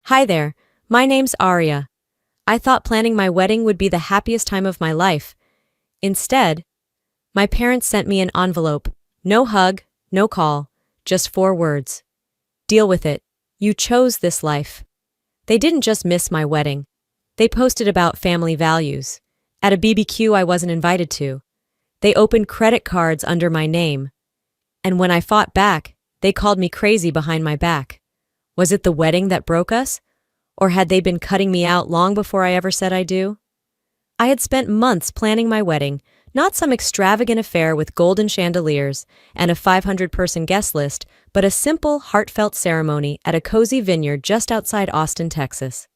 Hi there, my name's Arya. I thought planning my wedding would be the happiest time of my life. Instead, my parents sent me an envelope. No hug, no call, just 4 words. Deal with it. You chose this life. They didn't just miss my wedding. They posted about family values. At a BBQ I wasn't invited to. They opened credit cards under my name. And when I fought back, they called me crazy behind my back. Was it the wedding that broke us? Or had they been cutting me out long before I ever said I do? I had spent months planning my wedding, not some extravagant affair with golden chandeliers and a 500-person guest list, but a simple, heartfelt ceremony at a cozy vineyard just outside Austin, Texas.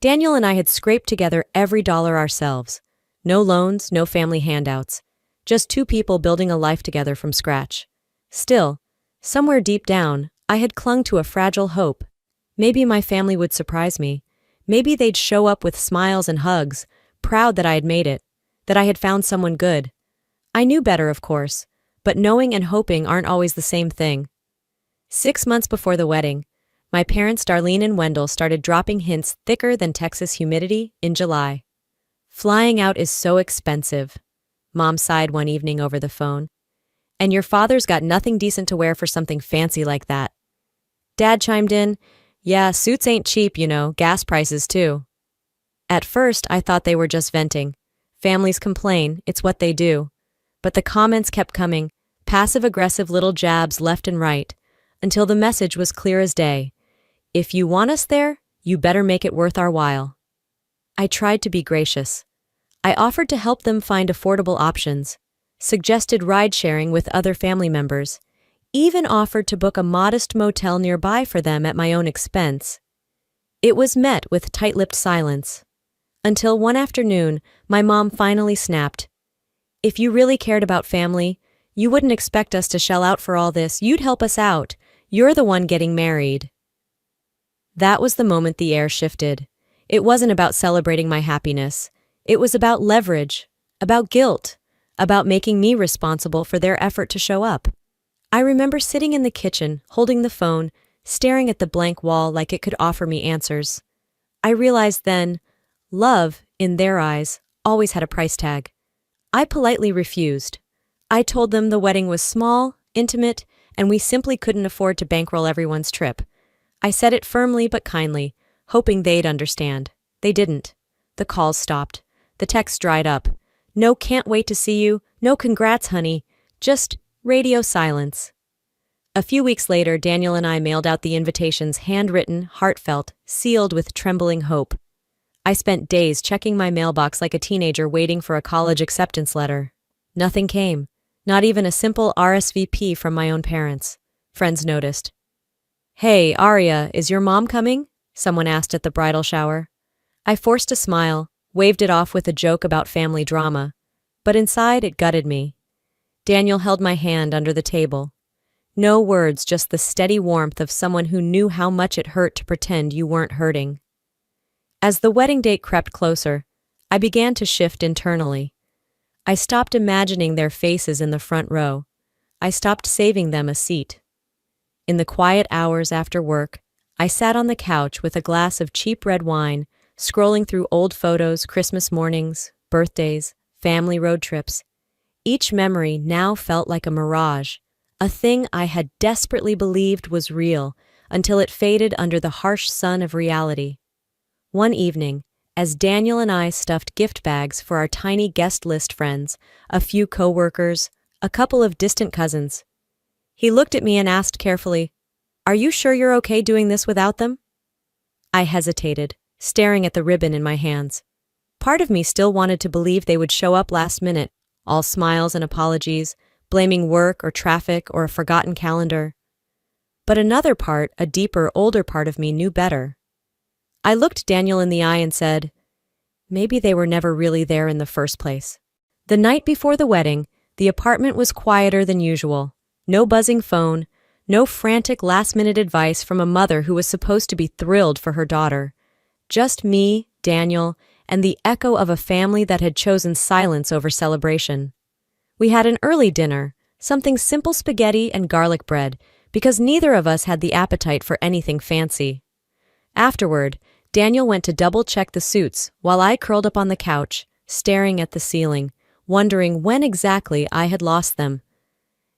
Daniel and I had scraped together every dollar ourselves. No loans, no family handouts. Just 2 people building a life together from scratch. Still, somewhere deep down, I had clung to a fragile hope. Maybe my family would surprise me. Maybe they'd show up with smiles and hugs, proud that I had made it, that I had found someone good. I knew better, of course, but knowing and hoping aren't always the same thing. 6 months before the wedding, my parents Darlene and Wendell started dropping hints thicker than Texas humidity in July. Flying out is so expensive, Mom sighed one evening over the phone. And your father's got nothing decent to wear for something fancy like that. Dad chimed in, yeah, suits ain't cheap, gas prices too. At first, I thought they were just venting. Families complain, it's what they do. But the comments kept coming, passive-aggressive little jabs left and right, until the message was clear as day. If you want us there, you better make it worth our while. I tried to be gracious. I offered to help them find affordable options, suggested ride-sharing with other family members, even offered to book a modest motel nearby for them at my own expense. It was met with tight-lipped silence. Until one afternoon, my mom finally snapped. If you really cared about family, you wouldn't expect us to shell out for all this. You'd help us out. You're the one getting married. That was the moment the air shifted. It wasn't about celebrating my happiness. It was about leverage, about guilt, about making me responsible for their effort to show up. I remember sitting in the kitchen, holding the phone, staring at the blank wall like it could offer me answers. I realized then, love, in their eyes, always had a price tag. I politely refused. I told them the wedding was small, intimate, and we simply couldn't afford to bankroll everyone's trip. I said it firmly but kindly, hoping they'd understand. They didn't. The calls stopped. The texts dried up. No can't wait to see you, no congrats, honey, just radio silence. A few weeks later, Daniel and I mailed out the invitations, handwritten, heartfelt, sealed with trembling hope. I spent days checking my mailbox like a teenager waiting for a college acceptance letter. Nothing came, not even a simple RSVP from my own parents. Friends noticed. Hey, Arya, is your mom coming? Someone asked at the bridal shower. I forced a smile, waved it off with a joke about family drama, but inside it gutted me. Daniel held my hand under the table. No words, just the steady warmth of someone who knew how much it hurt to pretend you weren't hurting. As the wedding date crept closer, I began to shift internally. I stopped imagining their faces in the front row. I stopped saving them a seat. In the quiet hours after work, I sat on the couch with a glass of cheap red wine, scrolling through old photos, Christmas mornings, birthdays, family road trips. Each memory now felt like a mirage, a thing I had desperately believed was real until it faded under the harsh sun of reality. One evening, as Daniel and I stuffed gift bags for our tiny guest list friends, a few coworkers, a couple of distant cousins, he looked at me and asked carefully, "Are you sure you're okay doing this without them?" I hesitated, staring at the ribbon in my hands. Part of me still wanted to believe they would show up last minute, all smiles and apologies, blaming work or traffic or a forgotten calendar. But another part, a deeper, older part of me, knew better. I looked Daniel in the eye and said, maybe they were never really there in the first place. The night before the wedding, the apartment was quieter than usual. No buzzing phone, no frantic last-minute advice from a mother who was supposed to be thrilled for her daughter. Just me, Daniel, and the echo of a family that had chosen silence over celebration. We had an early dinner, something simple, spaghetti and garlic bread, because neither of us had the appetite for anything fancy. Afterward, Daniel went to double-check the suits while I curled up on the couch, staring at the ceiling, wondering when exactly I had lost them.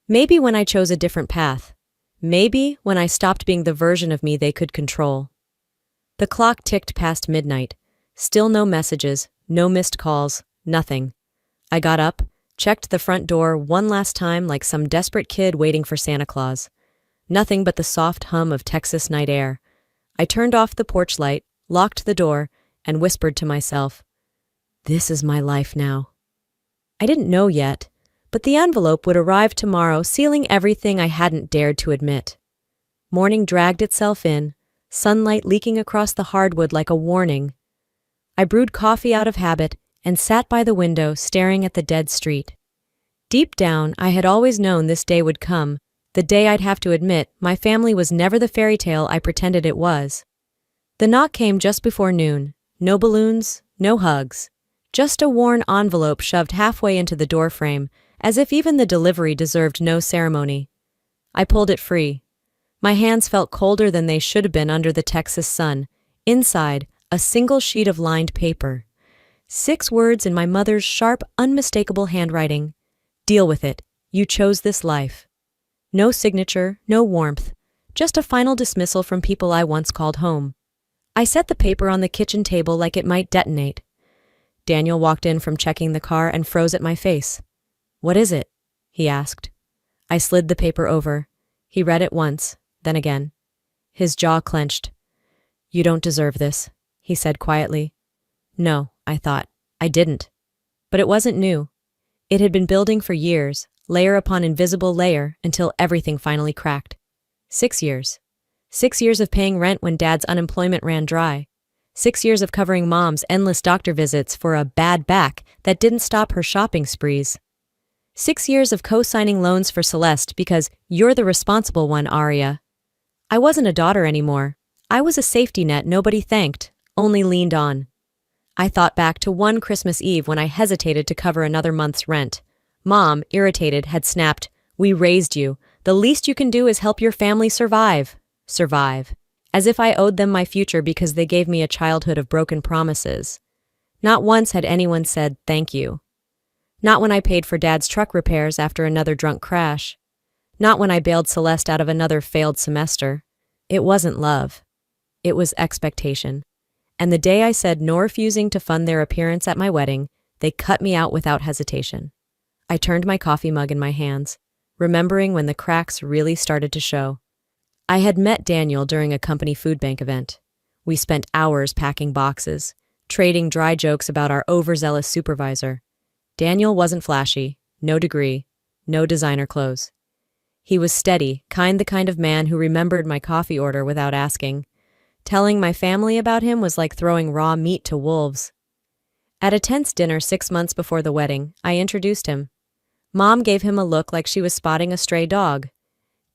Maybe when I chose a different path. Maybe when I stopped being the version of me they could control. The clock ticked past midnight. Still no messages, no missed calls, nothing. I got up, checked the front door one last time like some desperate kid waiting for Santa Claus. Nothing but the soft hum of Texas night air. I turned off the porch light, locked the door, and whispered to myself, "This is my life now." I didn't know yet, but the envelope would arrive tomorrow, sealing everything I hadn't dared to admit. Morning dragged itself in, sunlight leaking across the hardwood like a warning. I brewed coffee out of habit and sat by the window staring at the dead street. Deep down, I had always known this day would come, the day I'd have to admit my family was never the fairy tale I pretended it was. The knock came just before noon. No balloons, no hugs. Just a worn envelope shoved halfway into the doorframe, as if even the delivery deserved no ceremony. I pulled it free. My hands felt colder than they should have been under the Texas sun. Inside, a single sheet of lined paper. 6 words in my mother's sharp, unmistakable handwriting. "Deal with it. You chose this life." No signature, no warmth. Just a final dismissal from people I once called home. I set the paper on the kitchen table like it might detonate. Daniel walked in from checking the car and froze at my face. "What is it?" he asked. I slid the paper over. He read it once, then again. His jaw clenched. "You don't deserve this," he said quietly. No, I thought. I didn't. But it wasn't new. It had been building for years, layer upon invisible layer, until everything finally cracked. 6 years. 6 years of paying rent when Dad's unemployment ran dry. 6 years of covering Mom's endless doctor visits for a bad back that didn't stop her shopping sprees. 6 years of co-signing loans for Celeste because you're the responsible one, Aria. I wasn't a daughter anymore. I was a safety net nobody thanked, only leaned on. I thought back to one Christmas Eve when I hesitated to cover another month's rent. Mom, irritated, had snapped, "We raised you. The least you can do is help your family survive." Survive. As if I owed them my future because they gave me a childhood of broken promises. Not once had anyone said thank you. Not when I paid for Dad's truck repairs after another drunk crash. Not when I bailed Celeste out of another failed semester. It wasn't love. It was expectation. And the day I said no refusing to fund their appearance at my wedding, they cut me out without hesitation. I turned my coffee mug in my hands, remembering when the cracks really started to show. I had met Daniel during a company food bank event. We spent hours packing boxes, trading dry jokes about our overzealous supervisor. Daniel wasn't flashy, no degree, no designer clothes. He was steady, the kind of man who remembered my coffee order without asking. Telling my family about him was like throwing raw meat to wolves. At a tense dinner 6 months before the wedding, I introduced him. Mom gave him a look like she was spotting a stray dog.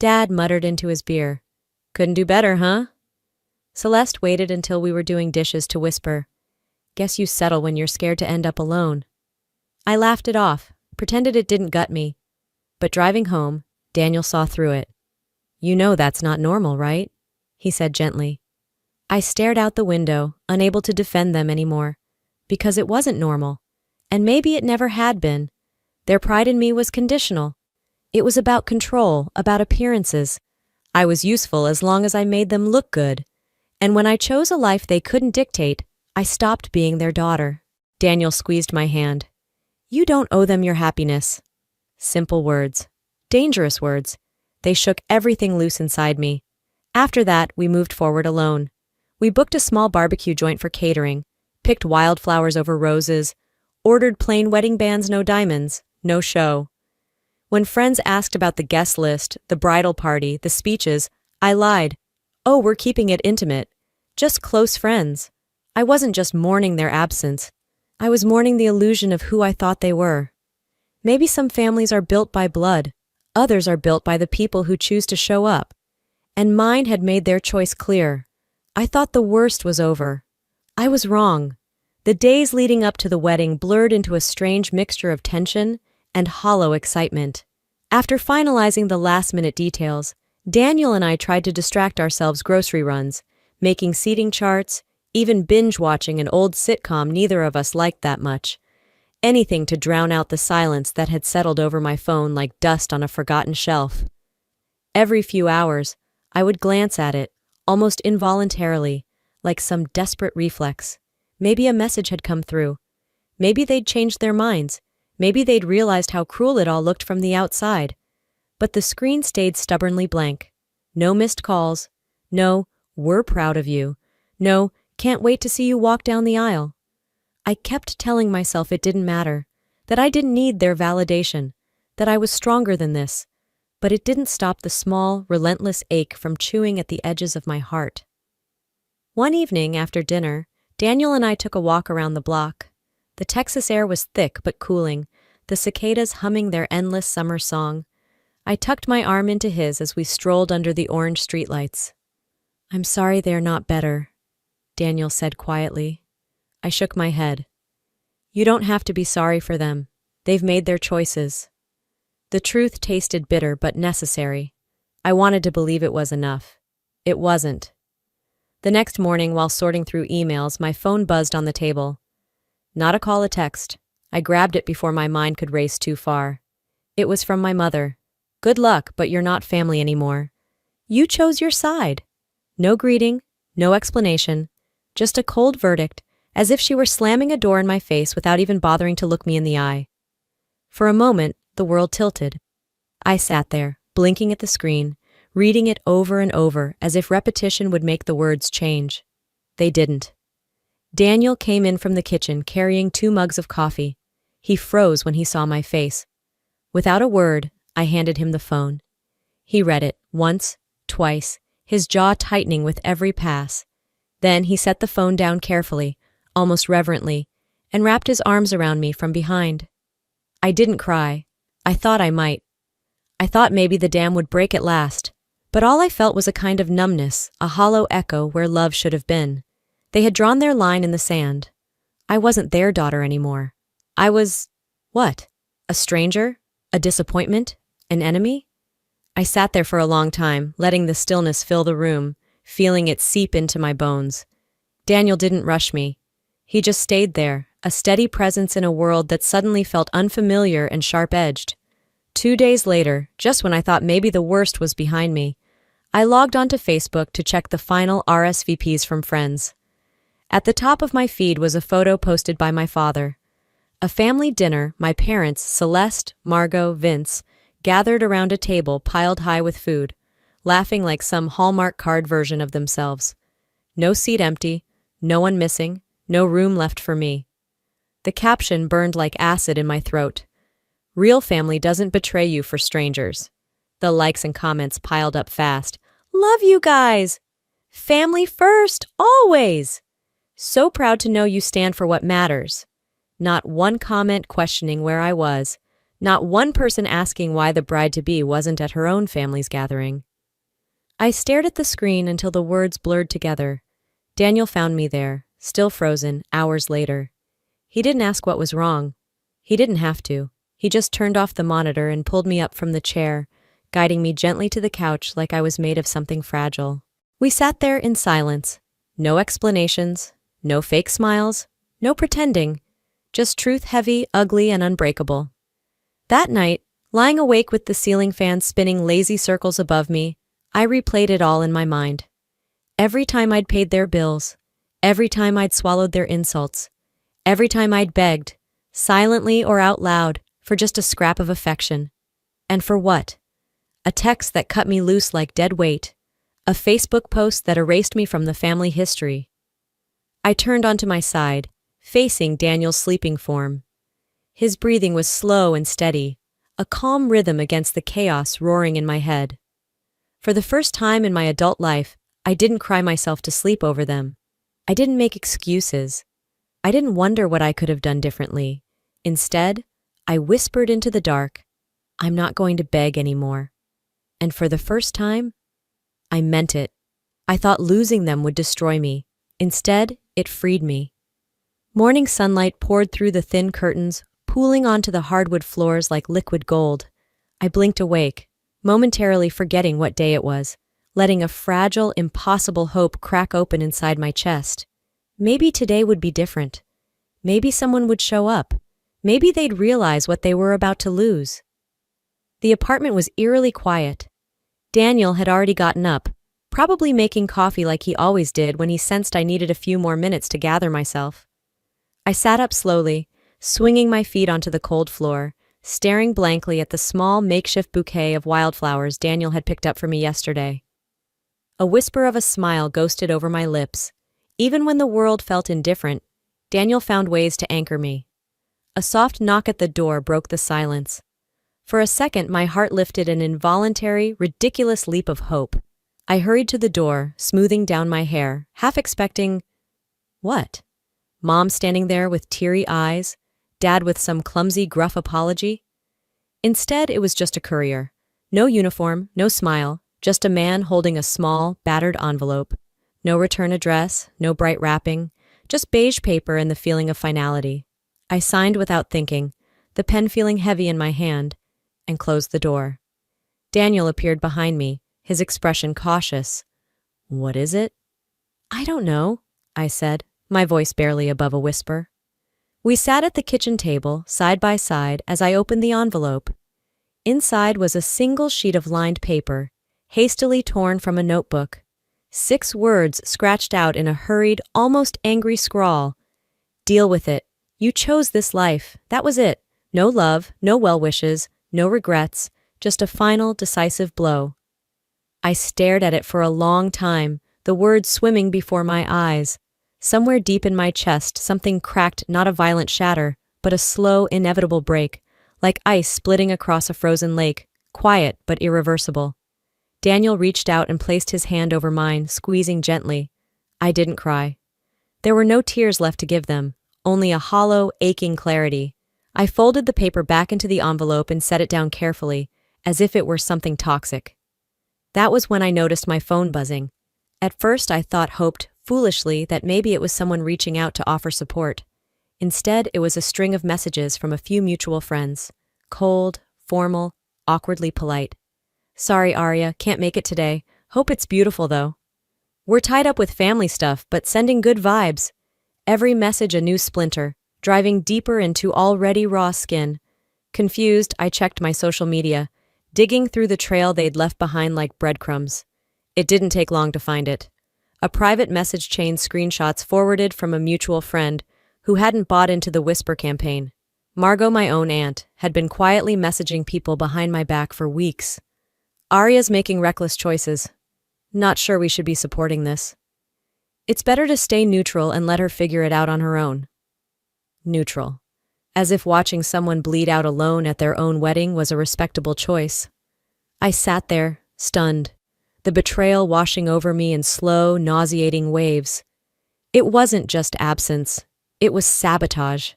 Dad muttered into his beer, "Couldn't do better, huh?" Celeste waited until we were doing dishes to whisper, "Guess you settle when you're scared to end up alone." I laughed it off, pretended it didn't gut me. But driving home, Daniel saw through it. "You know that's not normal, right?" he said gently. I stared out the window, unable to defend them anymore, because it wasn't normal, and maybe it never had been. Their pride in me was conditional. It was about control, about appearances. I was useful as long as I made them look good, and when I chose a life they couldn't dictate, I stopped being their daughter. Daniel squeezed my hand. "You don't owe them your happiness." Simple words. Dangerous words. They shook everything loose inside me. After that, we moved forward alone. We booked a small barbecue joint for catering, picked wildflowers over roses, ordered plain wedding bands, no diamonds, no show. When friends asked about the guest list, the bridal party, the speeches, I lied. "Oh, we're keeping it intimate. Just close friends." I wasn't just mourning their absence. I was mourning the illusion of who I thought they were. Maybe some families are built by blood. Others are built by the people who choose to show up. And mine had made their choice clear. I thought the worst was over. I was wrong. The days leading up to the wedding blurred into a strange mixture of tension and hollow excitement. After finalizing the last-minute details, Daniel and I tried to distract ourselves grocery runs, making seating charts, even binge-watching an old sitcom neither of us liked that much. Anything to drown out the silence that had settled over my phone like dust on a forgotten shelf. Every few hours, I would glance at it, almost involuntarily, like some desperate reflex. Maybe a message had come through. Maybe they'd changed their minds. Maybe they'd realized how cruel it all looked from the outside. But the screen stayed stubbornly blank. No missed calls. No, "We're proud of you." No, "Can't wait to see you walk down the aisle." I kept telling myself it didn't matter, that I didn't need their validation, that I was stronger than this, but it didn't stop the small, relentless ache from chewing at the edges of my heart. One evening after dinner, Daniel and I took a walk around the block. The Texas air was thick but cooling, the cicadas humming their endless summer song. I tucked my arm into his as we strolled under the orange streetlights. "I'm sorry they're not better," Daniel said quietly. I shook my head. "You don't have to be sorry for them. They've made their choices." The truth tasted bitter but necessary. I wanted to believe it was enough. It wasn't. The next morning, while sorting through emails, my phone buzzed on the table. Not a call, a text. I grabbed it before my mind could race too far. It was from my mother. "Good luck, but you're not family anymore. You chose your side." No greeting, no explanation, just a cold verdict, as if she were slamming a door in my face without even bothering to look me in the eye. For a moment, the world tilted. I sat there, blinking at the screen, reading it over and over as if repetition would make the words change. They didn't. Daniel came in from the kitchen carrying 2 mugs of coffee. He froze when he saw my face. Without a word, I handed him the phone. He read it, once, twice, his jaw tightening with every pass. Then he set the phone down carefully, almost reverently, and wrapped his arms around me from behind. I didn't cry. I thought I might. I thought maybe the dam would break at last. But all I felt was a kind of numbness, a hollow echo where love should have been. They had drawn their line in the sand. I wasn't their daughter anymore. I was, what? A stranger? A disappointment? An enemy? I sat there for a long time, letting the stillness fill the room, feeling it seep into my bones. Daniel didn't rush me. He just stayed there, a steady presence in a world that suddenly felt unfamiliar and sharp-edged. 2 days later, just when I thought maybe the worst was behind me, I logged onto Facebook to check the final RSVPs from friends. At the top of my feed was a photo posted by my father. A family dinner, my parents, Celeste, Margot, Vince, gathered around a table piled high with food, laughing like some Hallmark card version of themselves. No seat empty, no one missing, no room left for me. The caption burned like acid in my throat. "Real family doesn't betray you for strangers." The likes and comments piled up fast. "Love you guys! Family first, always! So proud to know you stand for what matters." Not one comment questioning where I was. Not one person asking why the bride-to-be wasn't at her own family's gathering. I stared at the screen until the words blurred together. Daniel found me there, still frozen, hours later. He didn't ask what was wrong. He didn't have to. He just turned off the monitor and pulled me up from the chair, guiding me gently to the couch like I was made of something fragile. We sat there in silence. No explanations, no fake smiles, no pretending. Just truth heavy, ugly, and unbreakable. That night, lying awake with the ceiling fan spinning lazy circles above me, I replayed it all in my mind. Every time I'd paid their bills, every time I'd swallowed their insults, every time I'd begged, silently or out loud, for just a scrap of affection. And for what? A text that cut me loose like dead weight. A Facebook post that erased me from the family history. I turned onto my side, facing Daniel's sleeping form. His breathing was slow and steady, a calm rhythm against the chaos roaring in my head. For the first time in my adult life, I didn't cry myself to sleep over them. I didn't make excuses. I didn't wonder what I could have done differently. Instead, I whispered into the dark, "I'm not going to beg anymore." And for the first time, I meant it. I thought losing them would destroy me. Instead, it freed me. Morning sunlight poured through the thin curtains, pooling onto the hardwood floors like liquid gold. I blinked awake, momentarily forgetting what day it was, letting a fragile, impossible hope crack open inside my chest. Maybe today would be different. Maybe someone would show up. Maybe they'd realize what they were about to lose. The apartment was eerily quiet. Daniel had already gotten up, probably making coffee like he always did when he sensed I needed a few more minutes to gather myself. I sat up slowly, swinging my feet onto the cold floor, staring blankly at the small makeshift bouquet of wildflowers Daniel had picked up for me yesterday. A whisper of a smile ghosted over my lips. Even when the world felt indifferent, Daniel found ways to anchor me. A soft knock at the door broke the silence. For a second, my heart lifted an involuntary, ridiculous leap of hope. I hurried to the door, smoothing down my hair, half expecting… what? Mom standing there with teary eyes? Dad with some clumsy, gruff apology? Instead, it was just a courier. No uniform, no smile, just a man holding a small, battered envelope. No return address, no bright wrapping, just beige paper and the feeling of finality. I signed without thinking, the pen feeling heavy in my hand, and closed the door. Daniel appeared behind me, his expression cautious. "What is it?" "I don't know," I said, my voice barely above a whisper. We sat at the kitchen table, side by side, as I opened the envelope. Inside was a single sheet of lined paper, hastily torn from a notebook. 6 words scratched out in a hurried, almost angry scrawl. "Deal with it. You chose this life. That was it. No love, no well wishes, no regrets, just a final, decisive blow." I stared at it for a long time, the words swimming before my eyes. Somewhere deep in my chest, something cracked, not a violent shatter, but a slow, inevitable break, like ice splitting across a frozen lake, quiet but irreversible. Daniel reached out and placed his hand over mine, squeezing gently. I didn't cry. There were no tears left to give them, only a hollow, aching clarity. I folded the paper back into the envelope and set it down carefully, as if it were something toxic. That was when I noticed my phone buzzing. At first I hoped, foolishly, that maybe it was someone reaching out to offer support. Instead, it was a string of messages from a few mutual friends. Cold, formal, awkwardly polite. "Sorry, Arya, can't make it today. Hope it's beautiful, though. We're tied up with family stuff, but sending good vibes." Every message a new splinter, driving deeper into already raw skin. Confused, I checked my social media, digging through the trail they'd left behind like breadcrumbs. It didn't take long to find it. A private message chain screenshots forwarded from a mutual friend who hadn't bought into the Whisper campaign. Margot, my own aunt, had been quietly messaging people behind my back for weeks. "Arya's making reckless choices. Not sure we should be supporting this. It's better to stay neutral and let her figure it out on her own." Neutral. As if watching someone bleed out alone at their own wedding was a respectable choice. I sat there, stunned, the betrayal washing over me in slow, nauseating waves. It wasn't just absence, it was sabotage.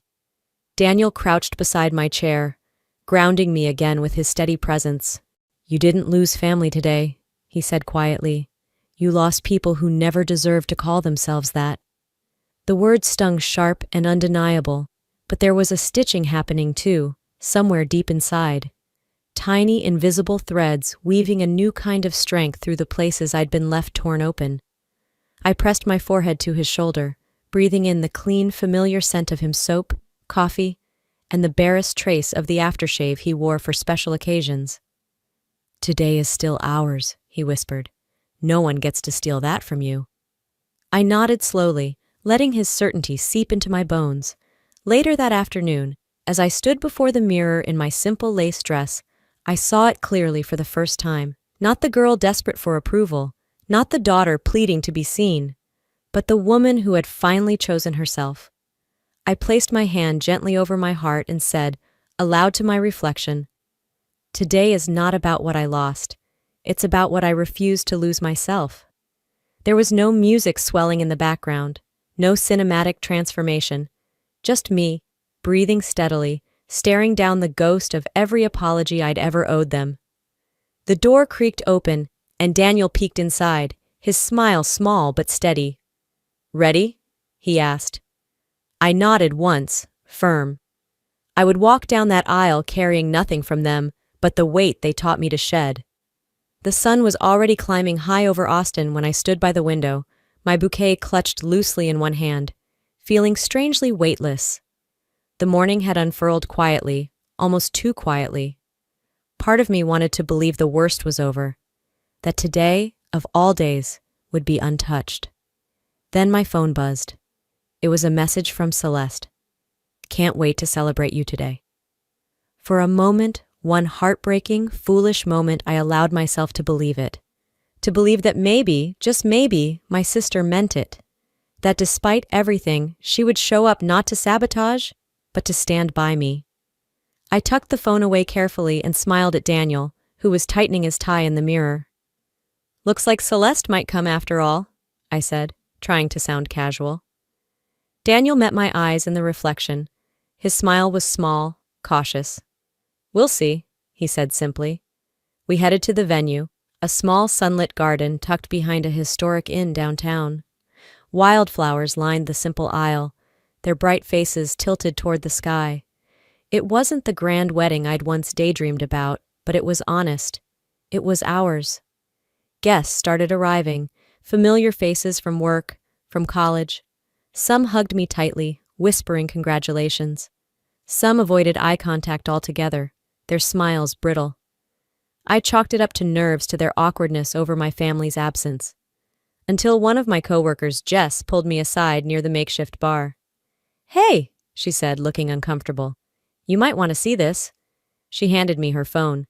Daniel crouched beside my chair, grounding me again with his steady presence. "You didn't lose family today," he said quietly. "You lost people who never deserved to call themselves that." The words stung sharp and undeniable, but there was a stitching happening too, somewhere deep inside. Tiny, invisible threads weaving a new kind of strength through the places I'd been left torn open. I pressed my forehead to his shoulder, breathing in the clean, familiar scent of his soap, coffee, and the barest trace of the aftershave he wore for special occasions. "Today is still ours," he whispered. "No one gets to steal that from you." I nodded slowly, letting his certainty seep into my bones. Later that afternoon, as I stood before the mirror in my simple lace dress, I saw it clearly for the first time. Not the girl desperate for approval, not the daughter pleading to be seen, but the woman who had finally chosen herself. I placed my hand gently over my heart and said, aloud to my reflection, "Today is not about what I lost. It's about what I refused to lose myself." There was no music swelling in the background, no cinematic transformation, just me, breathing steadily, staring down the ghost of every apology I'd ever owed them. The door creaked open, and Daniel peeked inside, his smile small but steady. "Ready?" he asked. I nodded once, firm. I would walk down that aisle carrying nothing from them but the weight they taught me to shed. The sun was already climbing high over Austin when I stood by the window, my bouquet clutched loosely in one hand, feeling strangely weightless. The morning had unfurled quietly, almost too quietly. Part of me wanted to believe the worst was over, that today, of all days, would be untouched. Then my phone buzzed. It was a message from Celeste. "Can't wait to celebrate you today." For a moment, one heartbreaking, foolish moment, I allowed myself to believe it. To believe that maybe, just maybe, my sister meant it. That despite everything, she would show up not to sabotage, but to stand by me. I tucked the phone away carefully and smiled at Daniel, who was tightening his tie in the mirror. "Looks like Celeste might come after all," I said, trying to sound casual. Daniel met my eyes in the reflection. His smile was small, cautious. "We'll see," he said simply. We headed to the venue, a small sunlit garden tucked behind a historic inn downtown. Wildflowers lined the simple aisle, their bright faces tilted toward the sky. It wasn't the grand wedding I'd once daydreamed about, but it was honest. It was ours. Guests started arriving, familiar faces from work, from college. Some hugged me tightly, whispering congratulations. Some avoided eye contact altogether, their smiles brittle. I chalked it up to nerves, to their awkwardness over my family's absence. Until one of my coworkers, Jess, pulled me aside near the makeshift bar. "Hey," she said, looking uncomfortable. "You might want to see this." She handed me her phone.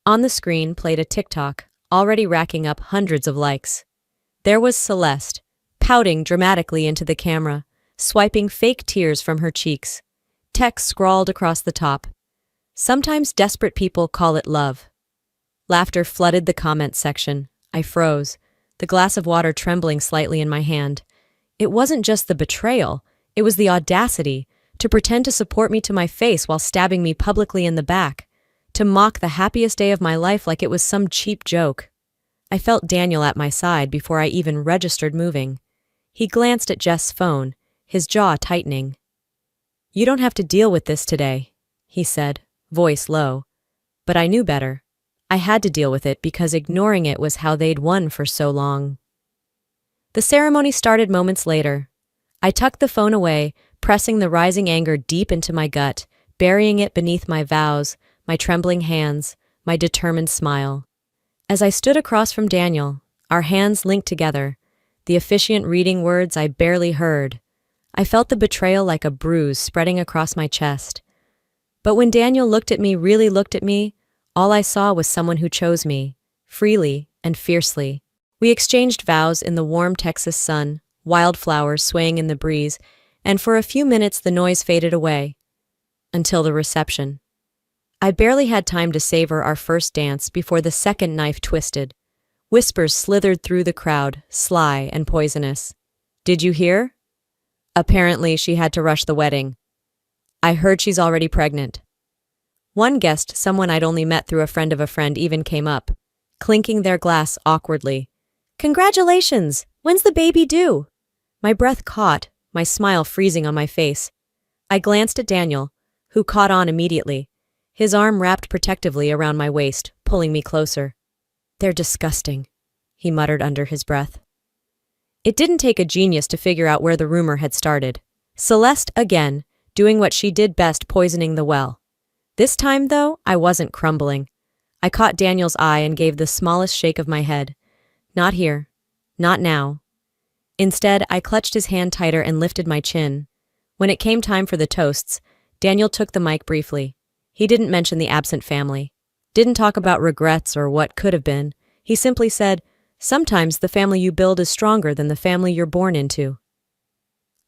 On the screen played a TikTok, already racking up hundreds of likes. There was Celeste, pouting dramatically into the camera, swiping fake tears from her cheeks. Text scrawled across the top. "Sometimes desperate people call it love." Laughter flooded the comment section. I froze, the glass of water trembling slightly in my hand. It wasn't just the betrayal, it was the audacity to pretend to support me to my face while stabbing me publicly in the back, to mock the happiest day of my life like it was some cheap joke. I felt Daniel at my side before I even registered moving. He glanced at Jess' phone, his jaw tightening. "You don't have to deal with this today," he said, voice low. But I knew better. I had to deal with it because ignoring it was how they'd won for so long. The ceremony started moments later. I tucked the phone away, pressing the rising anger deep into my gut, burying it beneath my vows, my trembling hands, my determined smile. As I stood across from Daniel, our hands linked together, the officiant reading words I barely heard, I felt the betrayal like a bruise spreading across my chest. But when Daniel looked at me, really looked at me, all I saw was someone who chose me, freely and fiercely. We exchanged vows in the warm Texas sun, wildflowers swaying in the breeze, and for a few minutes the noise faded away. Until the reception. I barely had time to savor our first dance before the second knife twisted. Whispers slithered through the crowd, sly and poisonous. "Did you hear? Apparently she had to rush the wedding. I heard she's already pregnant." One guest, someone I'd only met through a friend of a friend, even came up, clinking their glass awkwardly. "Congratulations! When's the baby due?" My breath caught, my smile freezing on my face. I glanced at Daniel, who caught on immediately, his arm wrapped protectively around my waist, pulling me closer. "They're disgusting," he muttered under his breath. It didn't take a genius to figure out where the rumor had started. Celeste again, doing what she did best, poisoning the well. This time, though, I wasn't crumbling. I caught Daniel's eye and gave the smallest shake of my head. Not here. Not now. Instead, I clutched his hand tighter and lifted my chin. When it came time for the toasts, Daniel took the mic briefly. He didn't mention the absent family. Didn't talk about regrets or what could have been. He simply said, "Sometimes the family you build is stronger than the family you're born into."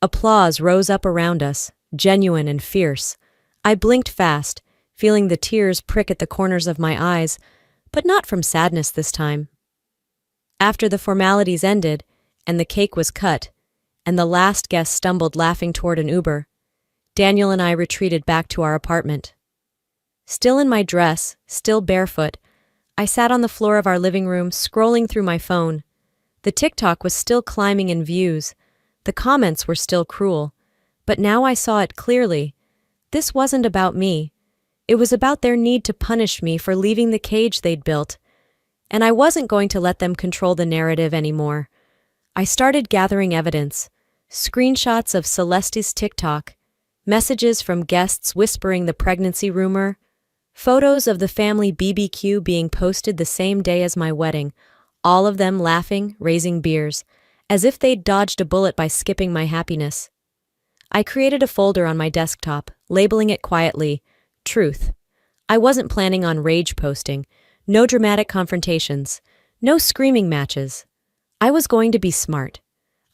Applause rose up around us, genuine and fierce. I blinked fast, feeling the tears prick at the corners of my eyes, but not from sadness this time. After the formalities ended, and the cake was cut, and the last guest stumbled laughing toward an Uber, Daniel and I retreated back to our apartment. Still in my dress, still barefoot, I sat on the floor of our living room, scrolling through my phone. The TikTok was still climbing in views. The comments were still cruel. But now I saw it clearly. This wasn't about me. It was about their need to punish me for leaving the cage they'd built. and I wasn't going to let them control the narrative anymore. I started gathering evidence, screenshots of Celeste's TikTok, messages from guests whispering the pregnancy rumor, photos of the family BBQ being posted the same day as my wedding, all of them laughing, raising beers, as if they'd dodged a bullet by skipping my happiness. I created a folder on my desktop, labeling it quietly, Truth. I wasn't planning on rage posting, no dramatic confrontations, no screaming matches. I was going to be smart.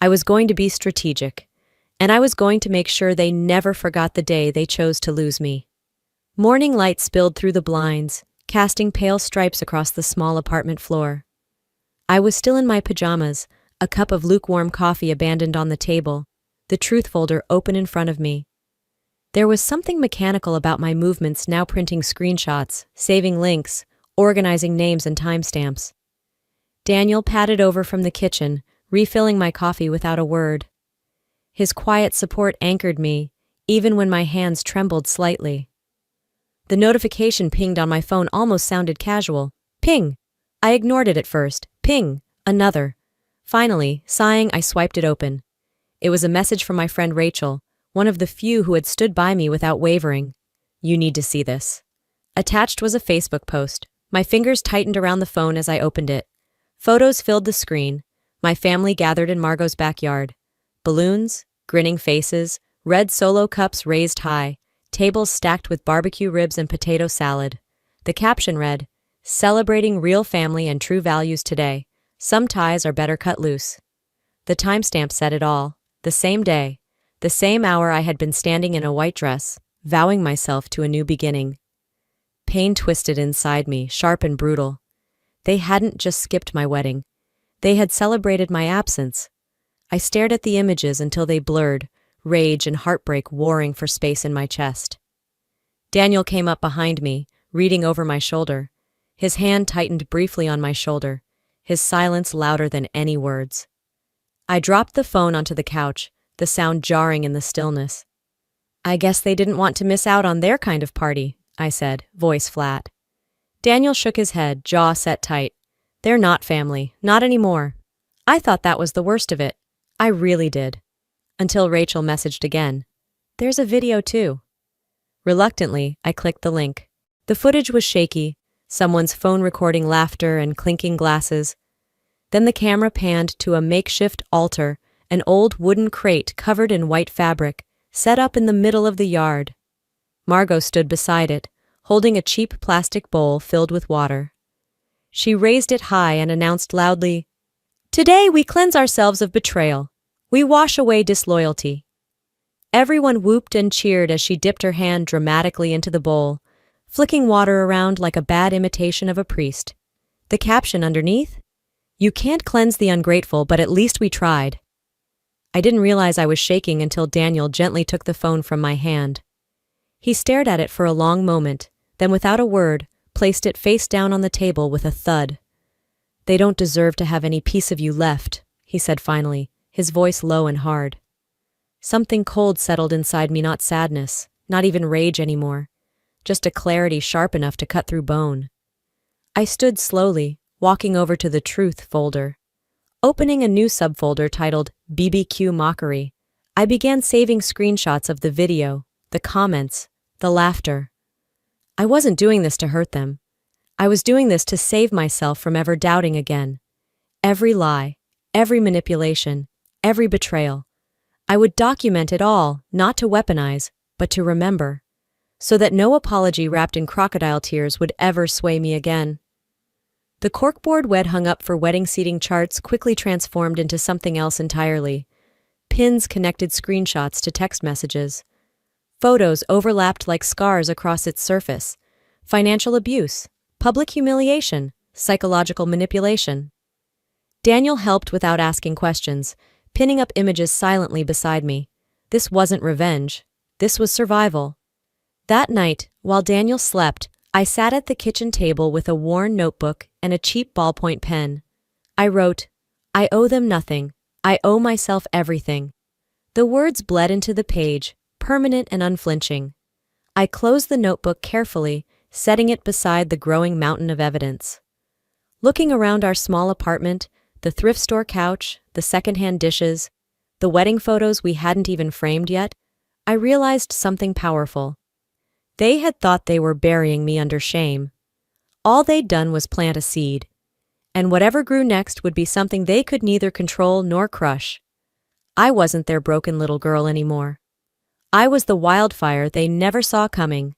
I was going to be strategic. And I was going to make sure they never forgot the day they chose to lose me. Morning light spilled through the blinds, casting pale stripes across the small apartment floor. I was still in my pajamas, a cup of lukewarm coffee abandoned on the table, the truth folder open in front of me. There was something mechanical about my movements, now printing screenshots, saving links, organizing names and timestamps. Daniel padded over from the kitchen, refilling my coffee without a word. His quiet support anchored me, even when my hands trembled slightly. The notification pinged on my phone almost sounded casual. Ping! I ignored it at first. Ping! Another. Finally, sighing, I swiped it open. It was a message from my friend Rachel, one of the few who had stood by me without wavering. You need to see this. Attached was a Facebook post. My fingers tightened around the phone as I opened it. Photos filled the screen. My family gathered in Margot's backyard. Balloons, grinning faces, red Solo cups raised high, tables stacked with barbecue ribs and potato salad. The caption read, Celebrating real family and true values today. Some ties are better cut loose. The timestamp said it all. The same day, the same hour I had been standing in a white dress, vowing myself to a new beginning. Pain twisted inside me, sharp and brutal. They hadn't just skipped my wedding. They had celebrated my absence. I stared at the images until they blurred, rage and heartbreak warring for space in my chest. Daniel came up behind me, reading over my shoulder. His hand tightened briefly on my shoulder, his silence louder than any words. I dropped the phone onto the couch, the sound jarring in the stillness. I guess they didn't want to miss out on their kind of party, I said, voice flat. Daniel shook his head, jaw set tight. They're not family, not anymore. I thought that was the worst of it. I really did. Until Rachel messaged again. There's a video too. Reluctantly, I clicked the link. The footage was shaky, someone's phone recording laughter and clinking glasses. Then the camera panned to a makeshift altar, an old wooden crate covered in white fabric, set up in the middle of the yard. Margot stood beside it, holding a cheap plastic bowl filled with water. She raised it high and announced loudly, Today we cleanse ourselves of betrayal. We wash away disloyalty. Everyone whooped and cheered as she dipped her hand dramatically into the bowl, flicking water around like a bad imitation of a priest. The caption underneath? You can't cleanse the ungrateful, but at least we tried. I didn't realize I was shaking until Daniel gently took the phone from my hand. He stared at it for a long moment, then without a word, placed it face down on the table with a thud. They don't deserve to have any piece of you left, he said finally, his voice low and hard. Something cold settled inside me, not sadness, not even rage anymore, just a clarity sharp enough to cut through bone. I stood slowly, walking over to the Truth folder. Opening a new subfolder titled BBQ Mockery, I began saving screenshots of the video, the comments, the laughter. I wasn't doing this to hurt them. I was doing this to save myself from ever doubting again. Every lie, every manipulation, every betrayal. I would document it all, not to weaponize, but to remember, so that no apology wrapped in crocodile tears would ever sway me again. The corkboard wed hung up for wedding seating charts quickly transformed into something else entirely. Pins connected screenshots to text messages. Photos overlapped like scars across its surface. Financial abuse, public humiliation, psychological manipulation. Daniel helped without asking questions, pinning up images silently beside me. This wasn't revenge. This was survival. That night, while Daniel slept, I sat at the kitchen table with a worn notebook and a cheap ballpoint pen. I wrote, I owe them nothing. I owe myself everything. The words bled into the page, permanent and unflinching. I closed the notebook carefully, setting it beside the growing mountain of evidence. Looking around our small apartment, the thrift store couch, the secondhand dishes, the wedding photos we hadn't even framed yet, I realized something powerful. They had thought they were burying me under shame. All they'd done was plant a seed, and whatever grew next would be something they could neither control nor crush. I wasn't their broken little girl anymore. I was the wildfire they never saw coming.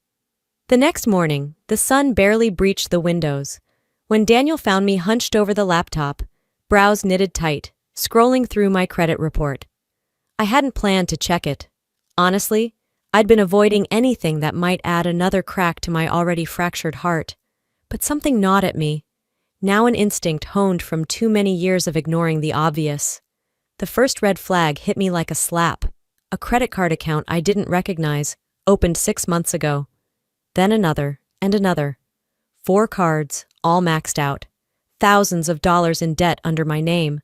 The next morning, the sun barely breached the windows, when Daniel found me hunched over the laptop, brows knitted tight, scrolling through my credit report. I hadn't planned to check it. Honestly, I'd been avoiding anything that might add another crack to my already fractured heart. But something gnawed at me, now an instinct honed from too many years of ignoring the obvious. The first red flag hit me like a slap. A credit card account I didn't recognize, opened 6 months ago. Then another, and another. 4 cards, all maxed out. Thousands of dollars in debt under my name.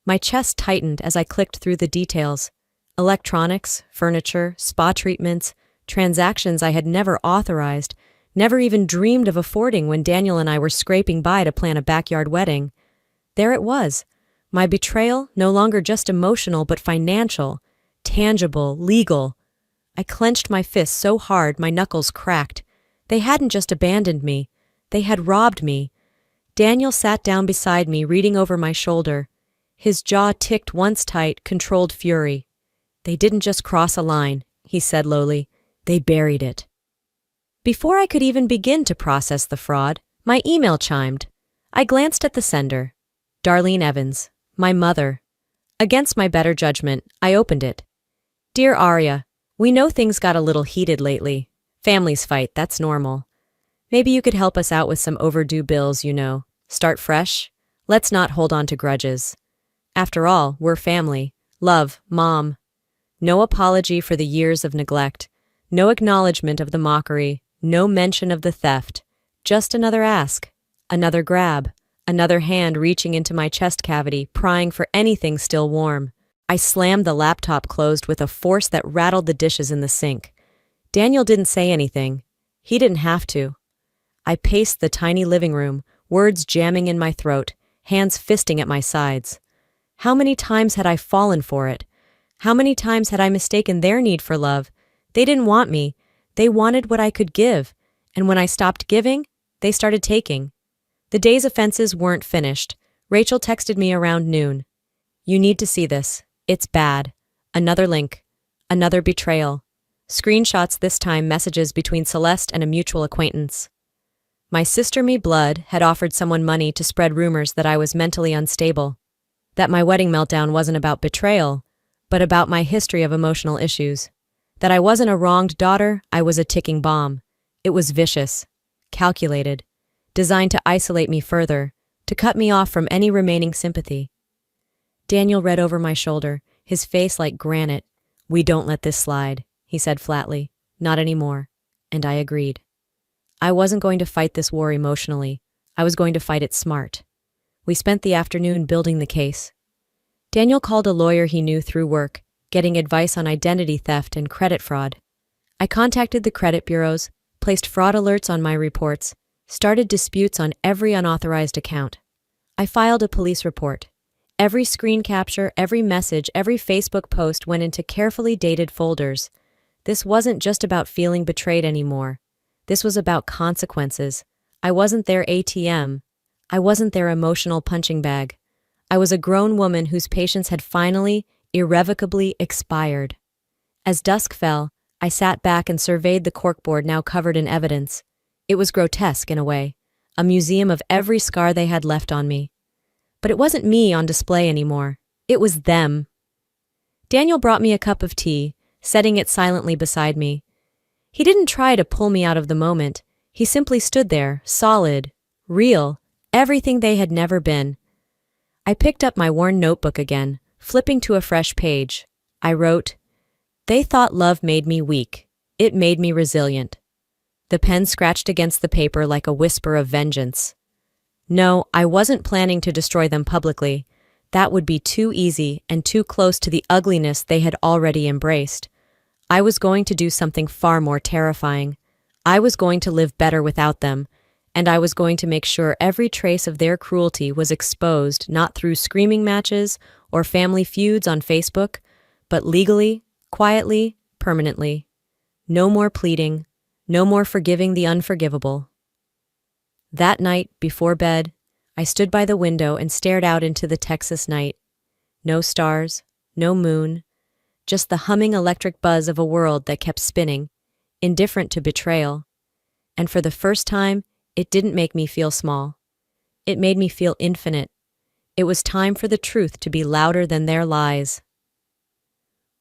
My chest tightened as I clicked through the details. Electronics, furniture, spa treatments, transactions I had never authorized, never even dreamed of affording when Daniel and I were scraping by to plan a backyard wedding. There it was. My betrayal, no longer just emotional but financial, tangible, legal. I clenched my fists so hard my knuckles cracked. They hadn't just abandoned me. They had robbed me. Daniel sat down beside me, reading over my shoulder. His jaw ticked once tight, controlled fury. "They didn't just cross a line," he said lowly. "They buried it." Before I could even begin to process the fraud, my email chimed. I glanced at the sender. Darlene Evans, my mother. Against my better judgment, I opened it. "Dear Arya, we know things got a little heated lately. Families fight, that's normal. Maybe you could help us out with some overdue bills, you know. Start fresh. Let's not hold on to grudges. After all, we're family. Love, Mom." No apology for the years of neglect. No acknowledgement of the mockery. No mention of the theft. Just another ask. Another grab. Another hand reaching into my chest cavity, prying for anything still warm. I slammed the laptop closed with a force that rattled the dishes in the sink. Daniel didn't say anything. He didn't have to. I paced the tiny living room, words jamming in my throat, hands fisting at my sides. How many times had I fallen for it? How many times had I mistaken their need for love? They didn't want me. They wanted what I could give. And when I stopped giving, they started taking. The day's offenses weren't finished. Rachel texted me around noon. "You need to see this. It's bad." Another link. Another betrayal. Screenshots this time, messages between Celeste and a mutual acquaintance. My sister me blood had offered someone money to spread rumors that I was mentally unstable. That my wedding meltdown wasn't about betrayal, but about my history of emotional issues. That I wasn't a wronged daughter, I was a ticking bomb. It was vicious, calculated, designed to isolate me further, to cut me off from any remaining sympathy. Daniel read over my shoulder, his face like granite. "We don't let this slide," he said flatly. "Not anymore." And I agreed. I wasn't going to fight this war emotionally. I was going to fight it smart. We spent the afternoon building the case. Daniel called a lawyer he knew through work, getting advice on identity theft and credit fraud. I contacted the credit bureaus, placed fraud alerts on my reports, started disputes on every unauthorized account. I filed a police report. Every screen capture, every message, every Facebook post went into carefully dated folders. This wasn't just about feeling betrayed anymore. This was about consequences. I wasn't their ATM. I wasn't their emotional punching bag. I was a grown woman whose patience had finally, irrevocably expired. As dusk fell, I sat back and surveyed the corkboard now covered in evidence. It was grotesque in a way, a museum of every scar they had left on me. But it wasn't me on display anymore. It was them. Daniel brought me a cup of tea, setting it silently beside me. He didn't try to pull me out of the moment. He simply stood there, solid, real, everything they had never been. I picked up my worn notebook again, flipping to a fresh page. I wrote, "They thought love made me weak. It made me resilient." The pen scratched against the paper like a whisper of vengeance. No, I wasn't planning to destroy them publicly. That would be too easy and too close to the ugliness they had already embraced. I was going to do something far more terrifying. I was going to live better without them, and I was going to make sure every trace of their cruelty was exposed not through screaming matches or family feuds on Facebook, but legally, quietly, permanently. No more pleading, no more forgiving the unforgivable. That night, before bed, I stood by the window and stared out into the Texas night. No stars, no moon, just the humming electric buzz of a world that kept spinning, indifferent to betrayal. And for the first time, it didn't make me feel small. It made me feel infinite. It was time for the truth to be louder than their lies.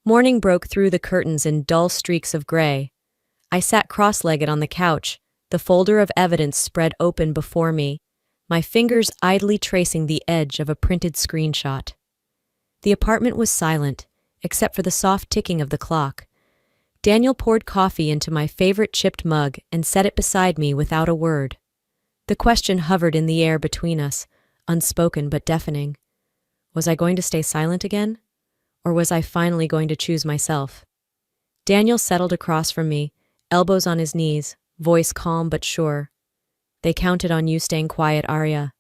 Morning broke through the curtains in dull streaks of gray. I sat cross-legged on the couch, the folder of evidence spread open before me, my fingers idly tracing the edge of a printed screenshot. The apartment was silent, except for the soft ticking of the clock. Daniel poured coffee into my favorite chipped mug and set it beside me without a word. The question hovered in the air between us, unspoken but deafening. Was I going to stay silent again? Or was I finally going to choose myself? Daniel settled across from me, elbows on his knees, voice calm but sure. They counted on you staying quiet, Arya.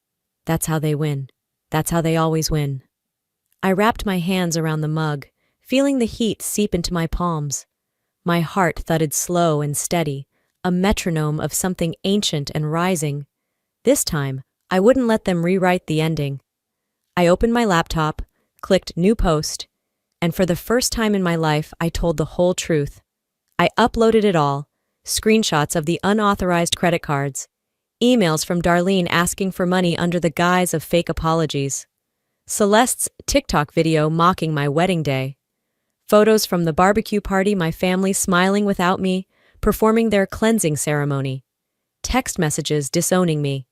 That's how they win. That's how they always win. I wrapped my hands around the mug, feeling the heat seep into my palms. My heart thudded slow and steady, a metronome of something ancient and rising. This time, I wouldn't let them rewrite the ending. I opened my laptop, clicked New Post, and for the first time in my life, I told the whole truth. I uploaded it all, screenshots of the unauthorized credit cards, emails from Darlene asking for money under the guise of fake apologies, Celeste's TikTok video mocking my wedding day, photos from the barbecue party, my family smiling without me, performing their cleansing ceremony, text messages disowning me,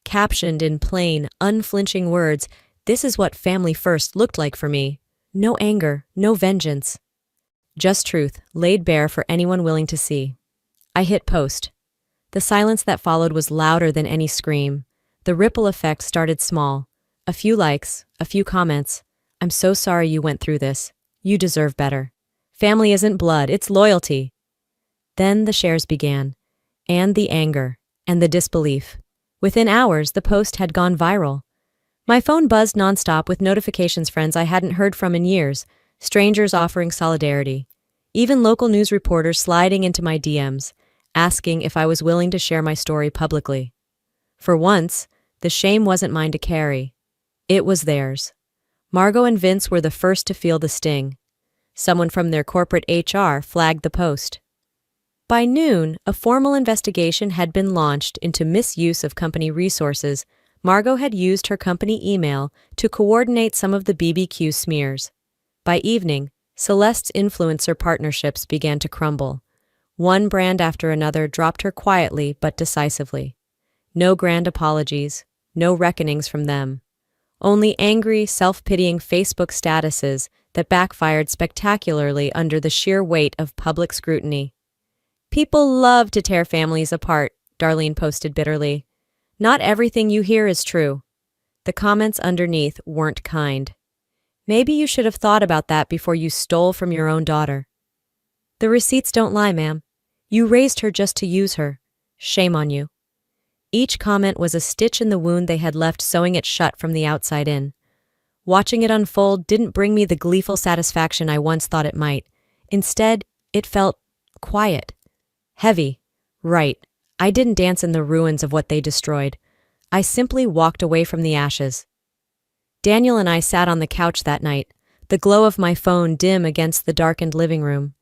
captioned in plain, unflinching words, "This is what family first looked like for me." No anger, no vengeance. Just truth, laid bare for anyone willing to see. I hit post. The silence that followed was louder than any scream. The ripple effect started small. A few likes, a few comments. "I'm so sorry you went through this. You deserve better. Family isn't blood, it's loyalty." Then the shares began, and the anger, and the disbelief. Within hours, the post had gone viral. My phone buzzed nonstop with notifications, friends I hadn't heard from in years, strangers offering solidarity, even local news reporters sliding into my DMs, asking if I was willing to share my story publicly. For once, the shame wasn't mine to carry. It was theirs. Margot and Vince were the first to feel the sting. Someone from their corporate HR flagged the post. By noon, a formal investigation had been launched into misuse of company resources. Margot had used her company email to coordinate some of the BBQ smears. By evening, Celeste's influencer partnerships began to crumble. One brand after another dropped her quietly but decisively. No grand apologies, no reckonings from them. Only angry, self-pitying Facebook statuses that backfired spectacularly under the sheer weight of public scrutiny. "People love to tear families apart," Darlene posted bitterly. "Not everything you hear is true." The comments underneath weren't kind. "Maybe you should have thought about that before you stole from your own daughter." "The receipts don't lie, ma'am. You raised her just to use her. Shame on you." Each comment was a stitch in the wound they had left, sewing it shut from the outside in. Watching it unfold didn't bring me the gleeful satisfaction I once thought it might. Instead, it felt quiet, heavy, right. I didn't dance in the ruins of what they destroyed. I simply walked away from the ashes. Daniel and I sat on the couch that night, the glow of my phone dim against the darkened living room.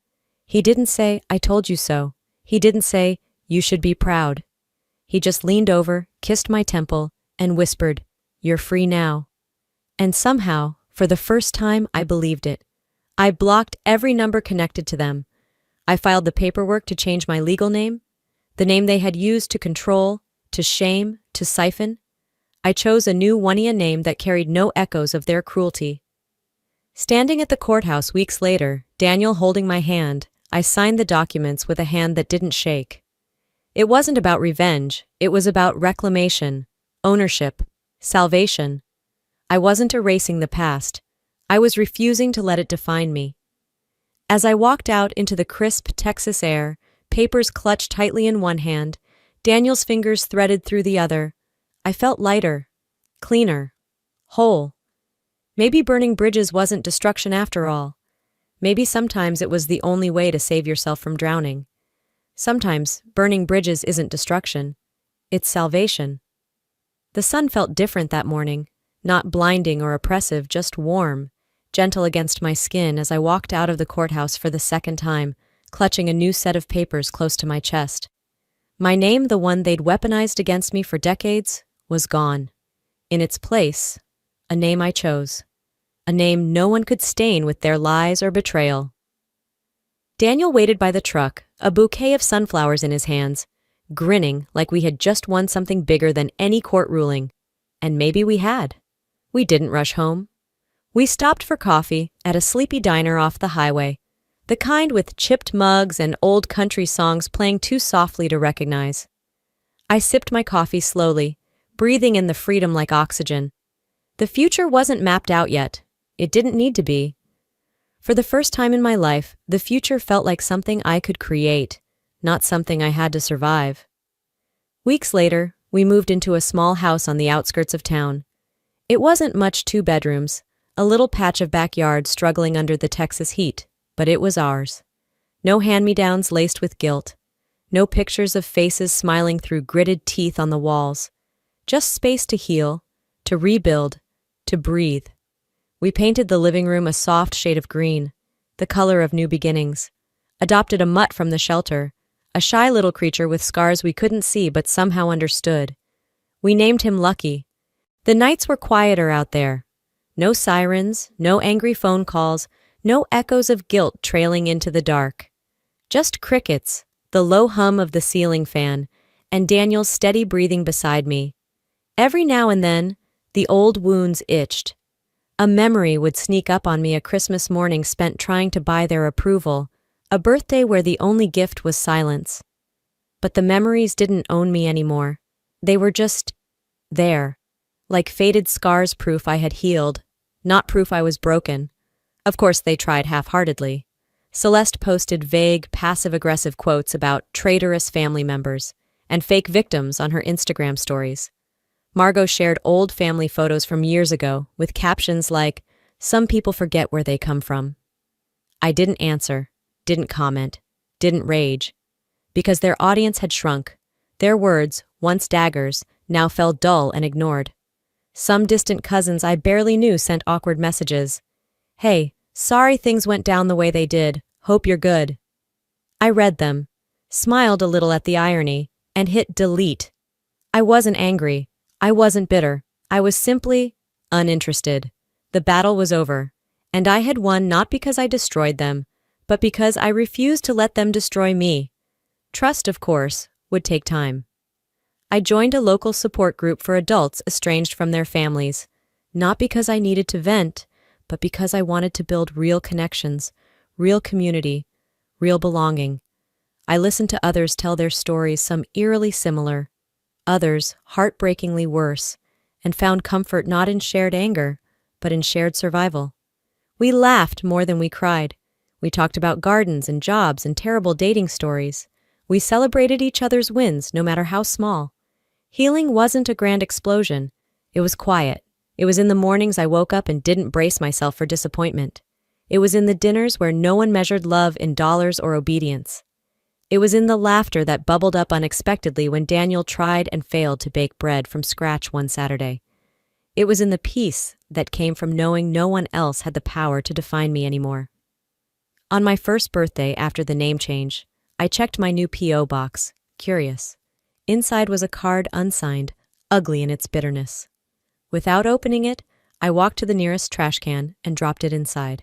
He didn't say, "I told you so." He didn't say, "You should be proud." He just leaned over, kissed my temple, and whispered, "You're free now." And somehow, for the first time, I believed it. I blocked every number connected to them. I filed the paperwork to change my legal name, the name they had used to control, to shame, to siphon. I chose a new Wania name that carried no echoes of their cruelty. Standing at the courthouse weeks later, Daniel holding my hand, I signed the documents with a hand that didn't shake. It wasn't about revenge, it was about reclamation, ownership, salvation. I wasn't erasing the past. I was refusing to let it define me. As I walked out into the crisp Texas air, papers clutched tightly in one hand, Daniel's fingers threaded through the other. I felt lighter, cleaner, whole. Maybe burning bridges wasn't destruction after all. Maybe sometimes it was the only way to save yourself from drowning. Sometimes burning bridges isn't destruction. It's salvation. The sun felt different that morning, not blinding or oppressive, just warm, gentle against my skin as I walked out of the courthouse for the second time, clutching a new set of papers close to my chest. My name, the one they'd weaponized against me for decades, was gone. In its place, a name I chose. A name no one could stain with their lies or betrayal. Daniel waited by the truck, a bouquet of sunflowers in his hands, grinning like we had just won something bigger than any court ruling. And maybe we had. We didn't rush home. We stopped for coffee at a sleepy diner off the highway, the kind with chipped mugs and old country songs playing too softly to recognize. I sipped my coffee slowly, breathing in the freedom like oxygen. The future wasn't mapped out yet. It didn't need to be. For the first time in my life, the future felt like something I could create, not something I had to survive. Weeks later, we moved into a small house on the outskirts of town. It wasn't much, 2 bedrooms, a little patch of backyard struggling under the Texas heat, but it was ours. No hand-me-downs laced with guilt. No pictures of faces smiling through gritted teeth on the walls. Just space to heal, to rebuild, to breathe. We painted the living room a soft shade of green, the color of new beginnings. Adopted a mutt from the shelter, a shy little creature with scars we couldn't see but somehow understood. We named him Lucky. The nights were quieter out there. No sirens, no angry phone calls, no echoes of guilt trailing into the dark. Just crickets, the low hum of the ceiling fan, and Daniel's steady breathing beside me. Every now and then, the old wounds itched. A memory would sneak up on me, a Christmas morning spent trying to buy their approval, a birthday where the only gift was silence. But the memories didn't own me anymore. They were just there, like faded scars, proof I had healed, not proof I was broken. Of course, they tried half-heartedly. Celeste posted vague, passive-aggressive quotes about traitorous family members and fake victims on her Instagram stories. Margot shared old family photos from years ago with captions like, "Some people forget where they come from." I didn't answer, didn't comment, didn't rage, because their audience had shrunk. Their words, once daggers, now fell dull and ignored. Some distant cousins I barely knew sent awkward messages. "Hey, sorry things went down the way they did. Hope you're good." I read them, smiled a little at the irony, and hit delete. I wasn't angry. I wasn't bitter. I was simply uninterested. The battle was over, and I had won not because I destroyed them, but because I refused to let them destroy me. Trust, of course, would take time. I joined a local support group for adults estranged from their families, not because I needed to vent, but because I wanted to build real connections, real community, real belonging. I listened to others tell their stories, some eerily similar, others heartbreakingly worse, and found comfort not in shared anger, but in shared survival. We laughed more than we cried. We talked about gardens and jobs and terrible dating stories. We celebrated each other's wins, no matter how small. Healing wasn't a grand explosion. It was quiet. It was in the mornings I woke up and didn't brace myself for disappointment. It was in the dinners where no one measured love in dollars or obedience. It was in the laughter that bubbled up unexpectedly when Daniel tried and failed to bake bread from scratch one Saturday. It was in the peace that came from knowing no one else had the power to define me anymore. On my first birthday after the name change, I checked my new P.O. box, curious. Inside was a card unsigned, ugly in its bitterness. Without opening it, I walked to the nearest trash can and dropped it inside.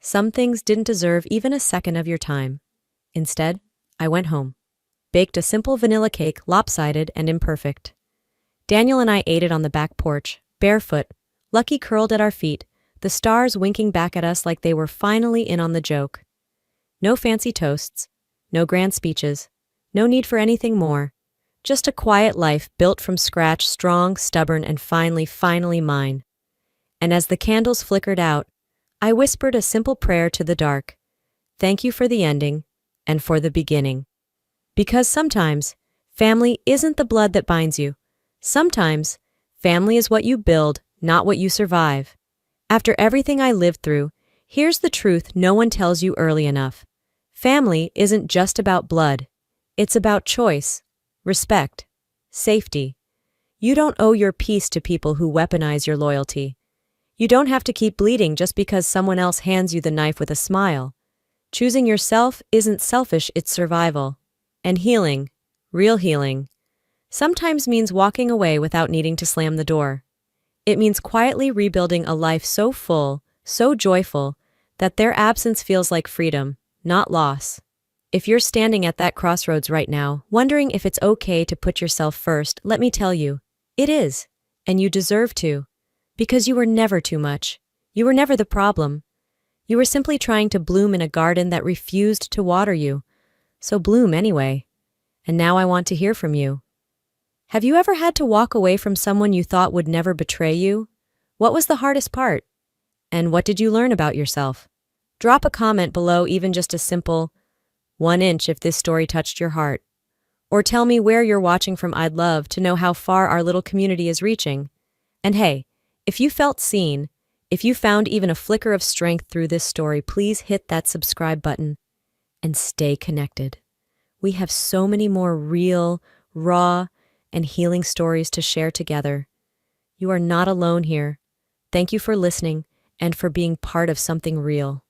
Some things didn't deserve even a second of your time. Instead, I went home, baked a simple vanilla cake, lopsided and imperfect. Daniel and I ate it on the back porch, barefoot, Lucky curled at our feet, the stars winking back at us like they were finally in on the joke. No fancy toasts, no grand speeches, no need for anything more. Just a quiet life built from scratch, strong, stubborn, and finally mine. And as the candles flickered out, I whispered a simple prayer to the dark. Thank you for the ending, and for the beginning. Because sometimes, Family isn't the blood that binds you. Sometimes, family is what you build, not what you survive. After everything I lived through, here's the truth no one tells you early enough. Family isn't just about blood. It's about choice, respect, safety. You don't owe your peace to people who weaponize your loyalty. You don't have to keep bleeding just because someone else hands you the knife with a smile. Choosing yourself isn't selfish, it's survival. And healing, real healing, sometimes means walking away without needing to slam the door. It means quietly rebuilding a life so full, so joyful, that their absence feels like freedom, not loss. If you're standing at that crossroads right now, wondering if it's okay to put yourself first, let me tell you, it is, and you deserve to. Because you were never too much. You were never the problem. You were simply trying to bloom in a garden that refused to water you. So bloom anyway. And now I want to hear from you. Have you ever had to walk away from someone you thought would never betray you? What was the hardest part? And what did you learn about yourself? Drop a comment below, even just a simple 1 inch if this story touched your heart. Or tell me where you're watching from. I'd love to know how far our little community is reaching. And hey, if you felt seen, if you found even a flicker of strength through this story, please hit that subscribe button and stay connected. We have so many more real, raw, and healing stories to share together. You are not alone here. Thank you for listening and for being part of something real.